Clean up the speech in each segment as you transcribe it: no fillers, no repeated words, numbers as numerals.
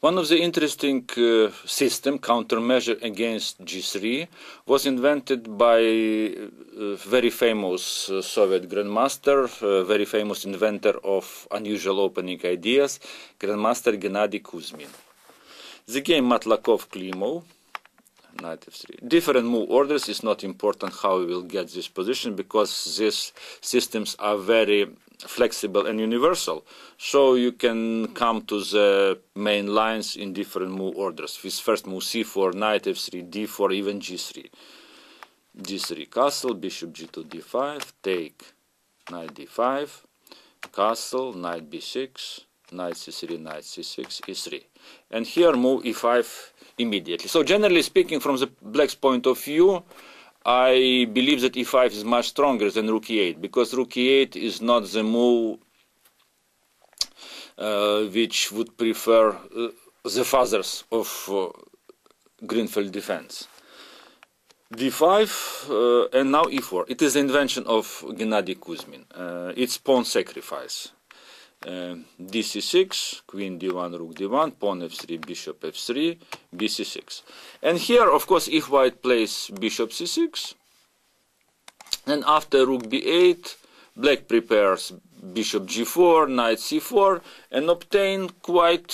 One of the interesting countermeasure against G3 was invented by very famous Soviet grandmaster, very famous inventor of unusual opening ideas, Grandmaster Gennady Kuzmin. The game Matlakov-Klimov, knight f3. Different move orders is not important how we will get this position, because these systems are very flexible and universal. So you can come to the main lines in different move orders. With first move c4, knight f3, d4, even g3. g3 castle, bishop g2, d5, take, knight d5, castle, knight b6, knight c3, knight c6, e3. And here move e5 immediately. So generally speaking, from the black's point of view, I believe that e5 is much stronger than rook e8, because rook e8 is not the move which would prefer the fathers of Gruenfeld Defence. d5 and now e4. It is the invention of Gennady Kuzmin. It's pawn sacrifice. dc6, queen d1, rook d1, pawn f3, bishop f3, bc6. And here, of course, if white plays bishop c6, and after rook b8, black prepares bishop g4, knight c4, and obtain quite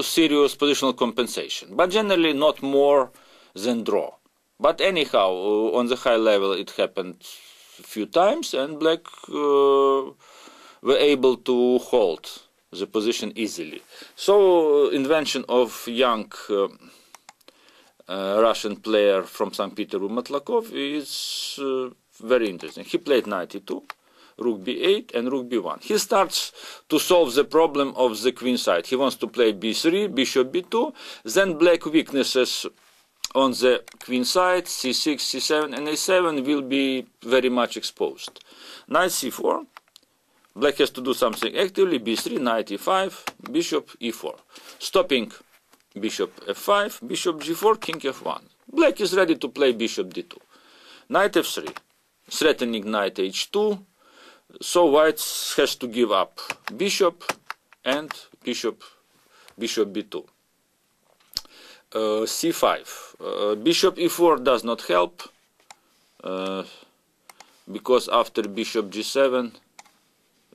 serious positional compensation. But generally not more than draw. But anyhow, on the high level it happened a few times, and black were able to hold the position easily. So invention of young Russian player from St. Petersburg, Matlakov, is very interesting. He played knight e2, rook b8 and rook b1. He starts to solve the problem of the queen side. He wants to play b3, bishop b2, then black weaknesses on the queen side, c6, c7 and a7 will be very much exposed. Knight c4. Black has to do something actively, b3, knight e5, bishop e4. Stopping bishop f5, bishop g4, king f1. Black is ready to play bishop d2. Knight f3, threatening knight h2, so white has to give up bishop and bishop b2. c5, bishop e4 does not help, because after bishop g7,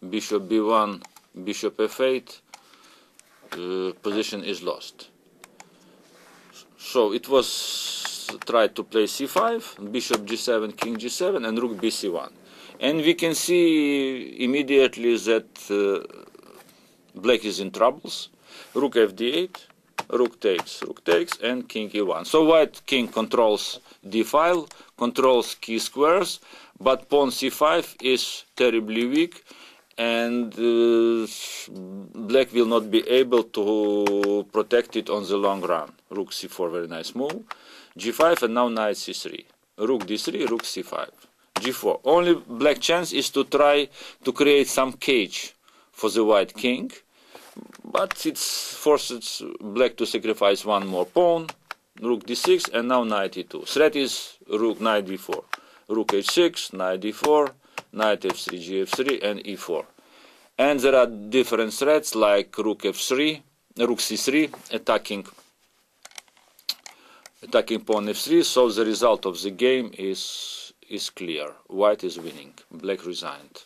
bishop b1, bishop f8, position is lost. So it was tried to play c5, bishop g7, king g7, and rook bc1. And we can see immediately that black is in troubles. Rook fd8, rook takes, and king e1. So white king controls d file, controls key squares, but pawn c5 is terribly weak, and black will not be able to protect it on the long run. Rook c4, very nice move. g5 and now knight c3. Rook d3, rook c5. g4. Only black chance is to try to create some cage for the white king, but it forces black to sacrifice one more pawn. Rook d6 and now knight e2. Threat is rook knight d4. Rook h6, knight d4, knight f3, gf3 and e4. And there are different threats like rook f3, rook c3, attacking pawn f3. So the result of the game is clear. White is winning. Black resigned.